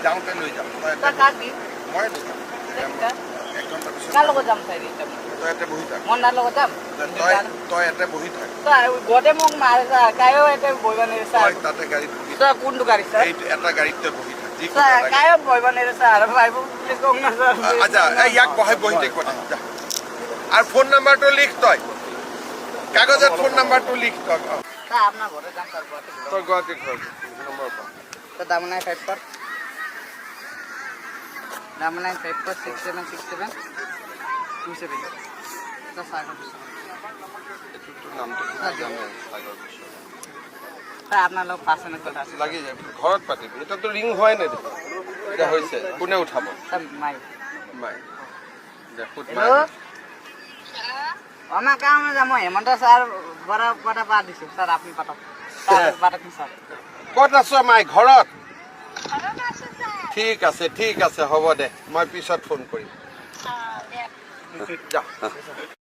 যাওঁতে লৈ যাম তই কাক দি মই লৈ যাম এক ঘণ্টা পিছত কাৰ লগত যাম তই তই ইয়াতে বহি থাক মন্দাৰ লগত যাম তই ইয়াতে বহি থাক তই গতে মোক মাৰে চা কায়ো ইয়াতে বহিব নেৰে চা তই তাতে গাড়ীত বহি তই কোনটো গাড়ী চা এই এটা গাড়ীত তই বহি থাক চা কায়ো বহিব নেৰে চা আৰু ভাইব প্লিজ কম না চা আচ্ছা ইয়াক বহি থাকিব যা আর ফোন নাম্বারটো লিখ তই কাগজত ফোন নাম্বারটো লিখ তই চা আপনার ঘরে যাম স্যার তোর গুৱাহাটী ঘৰ নম্বৰ পা তো দামনাই 5 পৰ দামনাই 5 পৰ 6767 27 তো সাগৰ নামটো জানো সাগৰ বিশ্ব স্যাৰ আপনাৰ লোক পাশনে কথা আছে লাগি যায় ঘৰত পাতিব এটা তো ৰিং হয় নাই দেখো এটা হৈছে কোনে উঠাব sir my my দেখুত my hello আমার কামে যাম হেমন্ত স্যার বড় কথা পা দিছো স্যার আপনি পাঠাও স্যার পাঠাক স্যার ক'ত আছ মাই ঘৰত ঠিক আছে হ'ব দে মই পিছত ফোন কৰিম যা